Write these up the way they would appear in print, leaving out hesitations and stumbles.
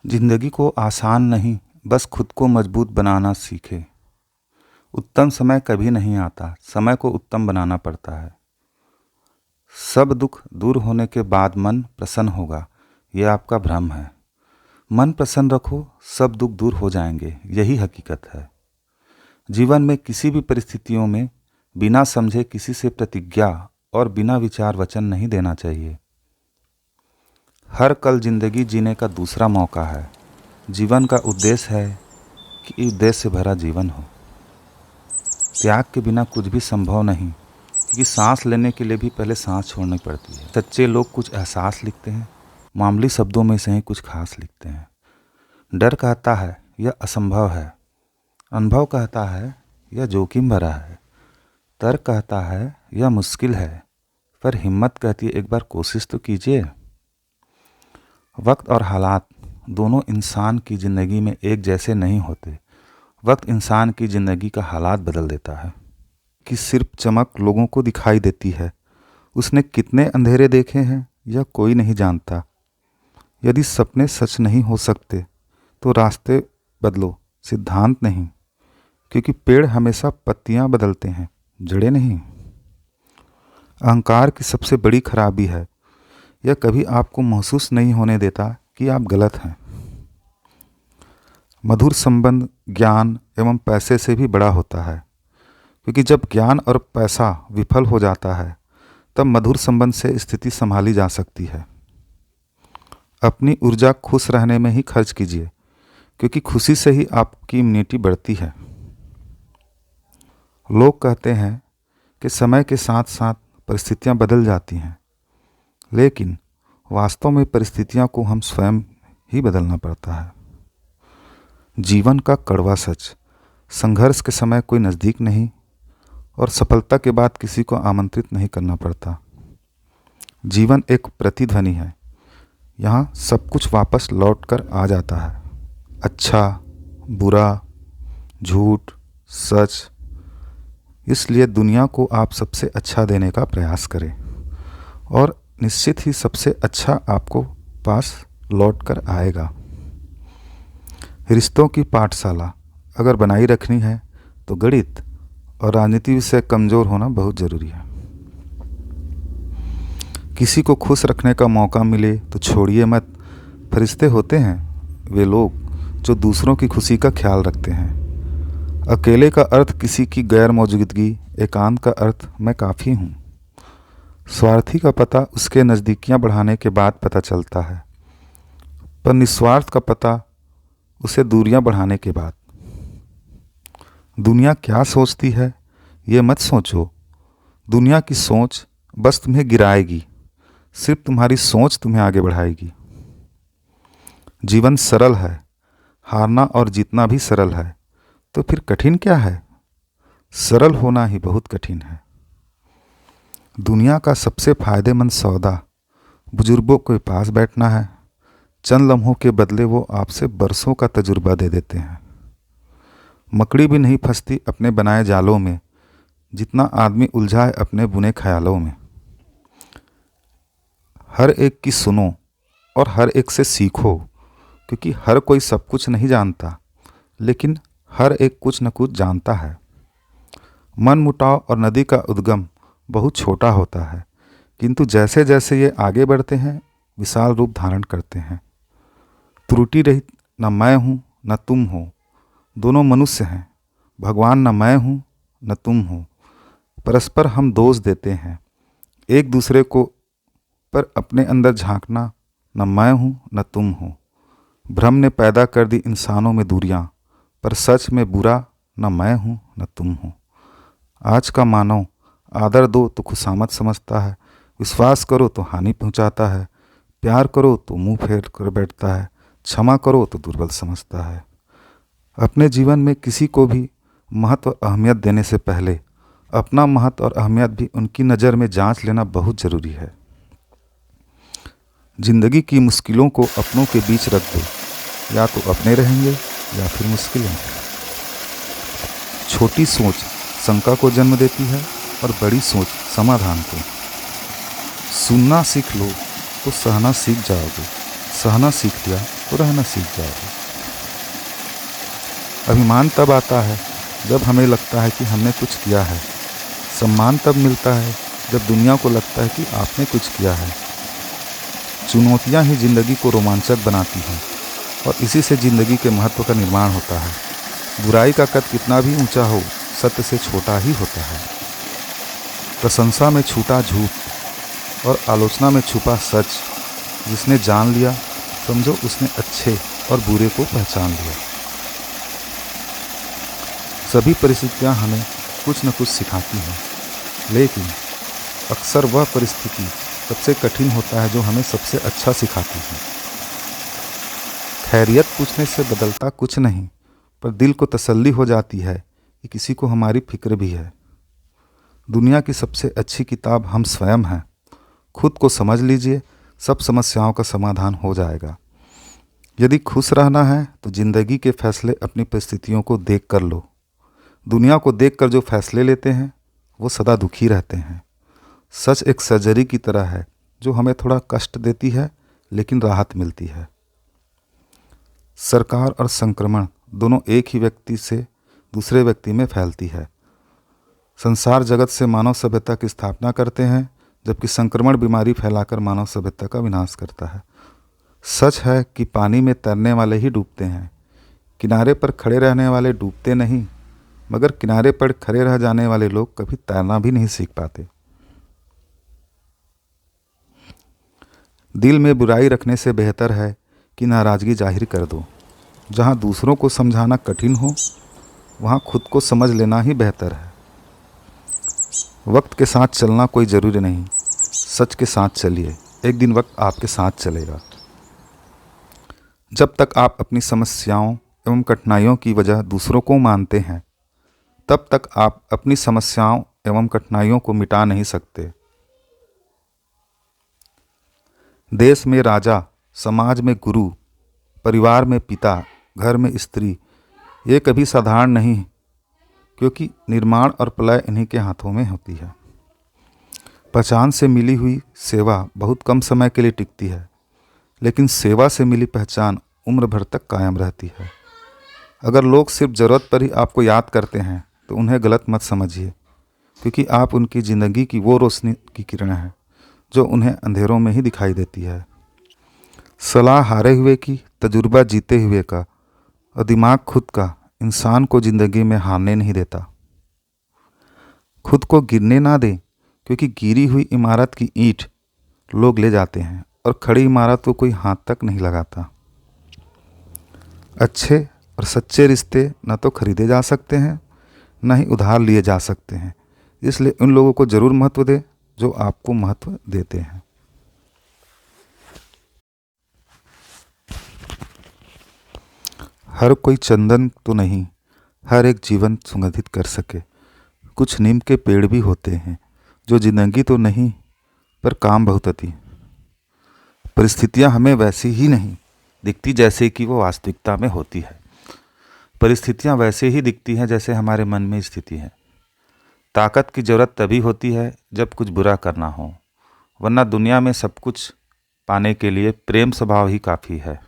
जिंदगी को आसान नहीं, बस खुद को मजबूत बनाना सीखे। उत्तम समय कभी नहीं आता, समय को उत्तम बनाना पड़ता है। सब दुख दूर होने के बाद मन प्रसन्न होगा, यह आपका भ्रम है। मन प्रसन्न रखो, सब दुख दूर हो जाएंगे, यही हकीकत है। जीवन में किसी भी परिस्थितियों में बिना समझे किसी से प्रतिज्ञा और बिना विचार वचन नहीं देना चाहिए। हर कल जिंदगी जीने का दूसरा मौका है। जीवन का उद्देश्य है कि उद्देश्य से भरा जीवन हो। त्याग के बिना कुछ भी संभव नहीं, क्योंकि सांस लेने के लिए भी पहले सांस छोड़नी पड़ती है। सच्चे लोग कुछ एहसास लिखते हैं, मामूली शब्दों में से ही कुछ खास लिखते हैं। डर कहता है यह असंभव है, अनुभव कहता है यह जोखिम भरा है, तर्क कहता है यह मुश्किल है, पर हिम्मत कहती है एक बार कोशिश तो कीजिए। वक्त और हालात दोनों इंसान की ज़िंदगी में एक जैसे नहीं होते। वक्त इंसान की ज़िंदगी का हालात बदल देता है कि सिर्फ चमक लोगों को दिखाई देती है। उसने कितने अंधेरे देखे हैं यह कोई नहीं जानता। यदि सपने सच नहीं हो सकते तो रास्ते बदलो, सिद्धांत नहीं, क्योंकि पेड़ हमेशा पत्तियां बदलते हैं, जड़ें नहीं। अहंकार की सबसे बड़ी खराबी है यह कभी आपको महसूस नहीं होने देता कि आप गलत हैं। मधुर संबंध ज्ञान एवं पैसे से भी बड़ा होता है, क्योंकि जब ज्ञान और पैसा विफल हो जाता है तब मधुर संबंध से स्थिति संभाली जा सकती है। अपनी ऊर्जा खुश रहने में ही खर्च कीजिए, क्योंकि खुशी से ही आपकी इम्यूनिटी बढ़ती है। लोग कहते हैं कि समय के साथ साथ परिस्थितियां बदल जाती हैं, लेकिन वास्तव में परिस्थितियों को हम स्वयं ही बदलना पड़ता है। जीवन का कड़वा सच, संघर्ष के समय कोई नज़दीक नहीं और सफलता के बाद किसी को आमंत्रित नहीं करना पड़ता। जीवन एक प्रतिध्वनि है, यहाँ सब कुछ वापस लौट कर आ जाता है। अच्छा, बुरा, झूठ, सच। इसलिए दुनिया को आप सबसे अच्छा देने का प्रयास करें और निश्चित ही सबसे अच्छा आपको पास लौट कर आएगा। रिश्तों की पाठशाला अगर बनाई रखनी है तो गणित और राजनीति से कमज़ोर होना बहुत ज़रूरी है। किसी को खुश रखने का मौका मिले तो छोड़िए मत। फरिश्ते होते हैं वे लोग जो दूसरों की खुशी का ख्याल रखते हैं। अकेले का अर्थ किसी की गैर मौजूदगी, एकांत का अर्थ मैं काफ़ी हूँ। स्वार्थी का पता उसके नज़दीकियाँ बढ़ाने के बाद पता चलता है, पर निस्वार्थ का पता उसे दूरियां बढ़ाने के बाद। दुनिया क्या सोचती है ये मत सोचो। दुनिया की सोच बस तुम्हें गिराएगी, सिर्फ तुम्हारी सोच तुम्हें आगे बढ़ाएगी। जीवन सरल है, हारना और जीतना भी सरल है, तो फिर कठिन क्या है? सरल होना ही बहुत कठिन है। दुनिया का सबसे फायदेमंद सौदा बुजुर्गों के पास बैठना है। चंद लम्हों के बदले वो आपसे बरसों का तजुर्बा दे देते हैं। मकड़ी भी नहीं फंसती अपने बनाए जालों में जितना आदमी उलझा है अपने बुने ख्यालों में। हर एक की सुनो और हर एक से सीखो, क्योंकि हर कोई सब कुछ नहीं जानता, लेकिन हर एक कुछ न कुछ जानता है। मन मुटाव और नदी का उद्गम बहुत छोटा होता है, किंतु जैसे जैसे ये आगे बढ़ते हैं विशाल रूप धारण करते हैं। त्रुटि रहित न मैं हूँ न तुम हो, दोनों मनुष्य हैं। भगवान न मैं हूँ न तुम हो, परस्पर हम दोष देते हैं एक दूसरे को, पर अपने अंदर झांकना न मैं हूँ न तुम हो। भ्रम ने पैदा कर दी इंसानों में दूरियाँ, पर सच में बुरा न मैं हूँ न तुम हो। आज का मानव आदर दो तो खुशामद समझता है, विश्वास करो तो हानि पहुँचाता है, प्यार करो तो मुंह फेर कर बैठता है, क्षमा करो तो दुर्बल समझता है। अपने जीवन में किसी को भी महत्व और अहमियत देने से पहले अपना महत्व और अहमियत भी उनकी नज़र में जांच लेना बहुत ज़रूरी है। जिंदगी की मुश्किलों को अपनों के बीच रख दो, या तो अपने रहेंगे या फिर मुश्किलें। छोटी सोच शंका को जन्म देती है और बड़ी सोच समाधान को। सुनना सीख लो तो सहना सीख जाओगे, सहना सीख लिया तो रहना सीख जाओगे। अभिमान तब आता है जब हमें लगता है कि हमने कुछ किया है। सम्मान तब मिलता है जब दुनिया को लगता है कि आपने कुछ किया है। चुनौतियां ही जिंदगी को रोमांचक बनाती हैं और इसी से जिंदगी के महत्व का निर्माण होता है। बुराई का कद कितना भी ऊंचा हो, सत्य से छोटा ही होता है। प्रशंसा में छूटा झूठ और आलोचना में छुपा सच। जिसने जान लिया समझो उसने अच्छे और बुरे को पहचान लिया। सभी परिस्थितियां हमें कुछ न कुछ सिखाती हैं, लेकिन अक्सर वह परिस्थिति सबसे कठिन होता है जो हमें सबसे अच्छा सिखाती है। खैरियत पूछने से बदलता कुछ नहीं, पर दिल को तसल्ली हो जाती है कि किसी को हमारी फिक्र भी है। दुनिया की सबसे अच्छी किताब हम स्वयं हैं। खुद को समझ लीजिए, सब समस्याओं का समाधान हो जाएगा। यदि खुश रहना है तो जिंदगी के फैसले अपनी परिस्थितियों को देख कर लो। दुनिया को देखकर जो फैसले लेते हैं वो सदा दुखी रहते हैं। सच एक सर्जरी की तरह है जो हमें थोड़ा कष्ट देती है लेकिन राहत मिलती है। सरकार और संक्रमण दोनों एक ही व्यक्ति से दूसरे व्यक्ति में फैलती है। संसार जगत से मानव सभ्यता की स्थापना करते हैं, जबकि संक्रमण बीमारी फैलाकर मानव सभ्यता का विनाश करता है। सच है कि पानी में तैरने वाले ही डूबते हैं। किनारे पर खड़े रहने वाले डूबते नहीं, मगर किनारे पर खड़े रह जाने वाले लोग कभी तैरना भी नहीं सीख पाते। दिल में बुराई रखने से बेहतर है कि नाराज़गी जाहिर कर दो। जहाँ दूसरों को समझाना कठिन हो, वहाँ खुद को समझ लेना ही बेहतर है। वक्त के साथ चलना कोई ज़रूरी नहीं, सच के साथ चलिए, एक दिन वक्त आपके साथ चलेगा। जब तक आप अपनी समस्याओं एवं कठिनाइयों की वजह दूसरों को मानते हैं, तब तक आप अपनी समस्याओं एवं कठिनाइयों को मिटा नहीं सकते। देश में राजा, समाज में गुरु, परिवार में पिता, घर में स्त्री, ये कभी साधारण नहीं, क्योंकि निर्माण और प्रलय इन्हीं के हाथों में होती है। पहचान से मिली हुई सेवा बहुत कम समय के लिए टिकती है, लेकिन सेवा से मिली पहचान उम्र भर तक कायम रहती है। अगर लोग सिर्फ ज़रूरत पर ही आपको याद करते हैं तो उन्हें गलत मत समझिए, क्योंकि आप उनकी ज़िंदगी की वो रोशनी की किरण है जो उन्हें अंधेरों में ही दिखाई देती है। सलाह हारे हुए की, तजुर्बा जीते हुए का और दिमाग खुद का इंसान को ज़िंदगी में हारने नहीं देता। खुद को गिरने ना दें, क्योंकि गिरी हुई इमारत की ईंट लोग ले जाते हैं और खड़ी इमारत को कोई हाथ तक नहीं लगाता। अच्छे और सच्चे रिश्ते न तो खरीदे जा सकते हैं, न ही उधार लिए जा सकते हैं। इसलिए उन लोगों को ज़रूर महत्व दें जो आपको महत्व देते हैं। हर कोई चंदन तो नहीं हर एक जीवन सुगंधित कर सके। कुछ नीम के पेड़ भी होते हैं जो जिंदगी तो नहीं पर काम बहुत आती। परिस्थितियां हमें वैसी ही नहीं दिखती जैसे कि वो वास्तविकता में होती है। परिस्थितियां वैसे ही दिखती हैं जैसे हमारे मन में स्थिति है। ताकत की ज़रूरत तभी होती है जब कुछ बुरा करना हो, वरना दुनिया में सब कुछ पाने के लिए प्रेम स्वभाव ही काफ़ी है।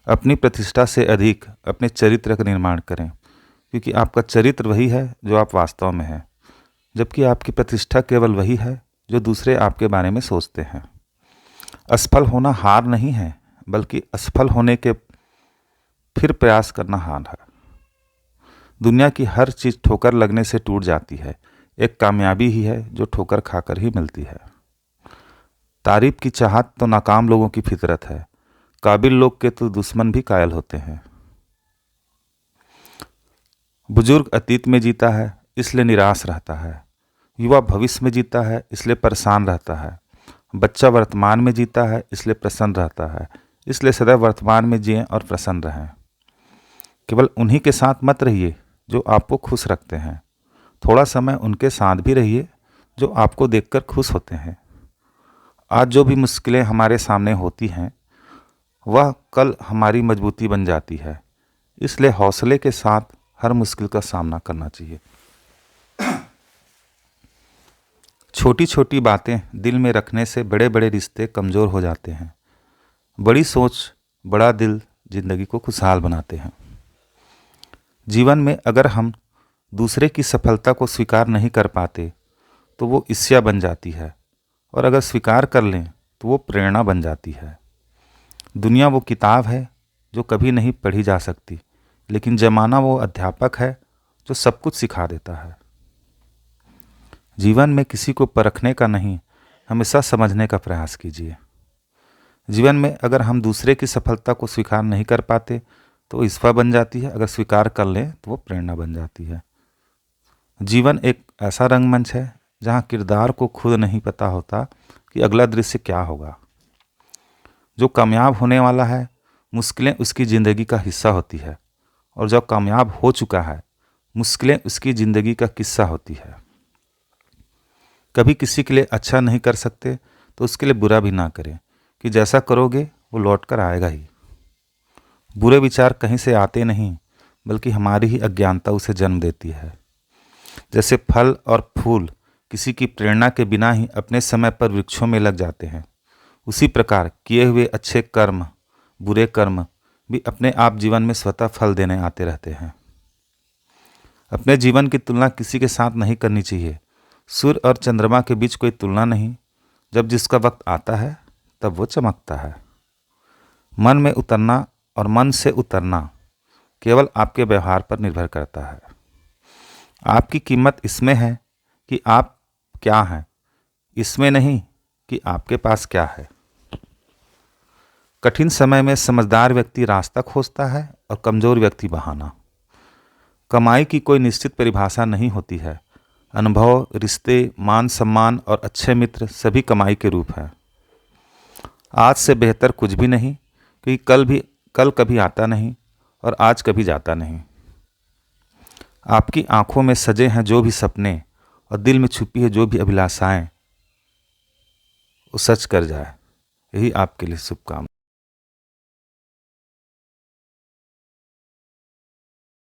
अपनी प्रतिष्ठा से अधिक अपने चरित्र का निर्माण करें, क्योंकि आपका चरित्र वही है जो आप वास्तव में हैं, जबकि आपकी प्रतिष्ठा केवल वही है जो दूसरे आपके बारे में सोचते हैं। असफल होना हार नहीं है, बल्कि असफल होने के फिर प्रयास करना हार है। दुनिया की हर चीज़ ठोकर लगने से टूट जाती है, एक कामयाबी ही है जो ठोकर खाकर ही मिलती है। तारीफ की चाहत तो नाकाम लोगों की फितरत है, काबिल लोग के तो दुश्मन भी कायल होते हैं। बुजुर्ग अतीत में जीता है इसलिए निराश रहता है, युवा भविष्य में जीता है इसलिए परेशान रहता है, बच्चा वर्तमान में जीता है इसलिए प्रसन्न रहता है। इसलिए सदैव वर्तमान में जिएं और प्रसन्न रहें। केवल उन्हीं के साथ मत रहिए जो आपको खुश रखते हैं, थोड़ा समय उनके साथ भी रहिए जो आपको देखकर खुश होते हैं। आज जो भी मुश्किलें हमारे सामने होती हैं वह कल हमारी मजबूती बन जाती है, इसलिए हौसले के साथ हर मुश्किल का सामना करना चाहिए। छोटी छोटी बातें दिल में रखने से बड़े बड़े रिश्ते कमज़ोर हो जाते हैं। बड़ी सोच बड़ा दिल जिंदगी को खुशहाल बनाते हैं। जीवन में अगर हम दूसरे की सफलता को स्वीकार नहीं कर पाते तो वो ईर्ष्या बन जाती है, और अगर स्वीकार कर लें तो वो प्रेरणा बन जाती है। दुनिया वो किताब है जो कभी नहीं पढ़ी जा सकती, लेकिन ज़माना वो अध्यापक है जो सब कुछ सिखा देता है। जीवन में किसी को परखने का नहीं, हमेशा समझने का प्रयास कीजिए। जीवन में अगर हम दूसरे की सफलता को स्वीकार नहीं कर पाते तो वो ईर्ष्या बन जाती है, अगर स्वीकार कर लें तो वो प्रेरणा बन जाती है। जीवन एक ऐसा रंगमंच है जहाँ किरदार को खुद नहीं पता होता कि अगला दृश्य क्या होगा। जो कामयाब होने वाला है, मुश्किलें उसकी ज़िंदगी का हिस्सा होती है, और जो कामयाब हो चुका है, मुश्किलें उसकी ज़िंदगी का किस्सा होती है। कभी किसी के लिए अच्छा नहीं कर सकते तो उसके लिए बुरा भी ना करें, कि जैसा करोगे वो लौट कर आएगा ही। बुरे विचार कहीं से आते नहीं, बल्कि हमारी ही अज्ञानता उसे जन्म देती है। जैसे फल और फूल किसी की प्रेरणा के बिना ही अपने समय पर वृक्षों में लग जाते हैं, उसी प्रकार किए हुए अच्छे कर्म, बुरे कर्म भी अपने आप जीवन में स्वतः फल देने आते रहते हैं। अपने जीवन की तुलना किसी के साथ नहीं करनी चाहिए। सूर्य और चंद्रमा के बीच कोई तुलना नहीं, जब जिसका वक्त आता है तब वो चमकता है। मन में उतरना और मन से उतरना केवल आपके व्यवहार पर निर्भर करता है। आपकी कीमत इसमें है कि आप क्या हैं, इसमें नहीं कि आपके पास क्या है। कठिन समय में समझदार व्यक्ति रास्ता खोजता है और कमजोर व्यक्ति बहाना। कमाई की कोई निश्चित परिभाषा नहीं होती है। अनुभव, रिश्ते, मान सम्मान और अच्छे मित्र सभी कमाई के रूप हैं। आज से बेहतर कुछ भी नहीं, क्योंकि कल कभी आता नहीं और आज कभी जाता नहीं। आपकी आंखों में सजे हैं जो भी सपने और दिल में छुपी है जो भी अभिलाषाएं, वो सच कर जाए, यही आपके लिए शुभकामनाएं।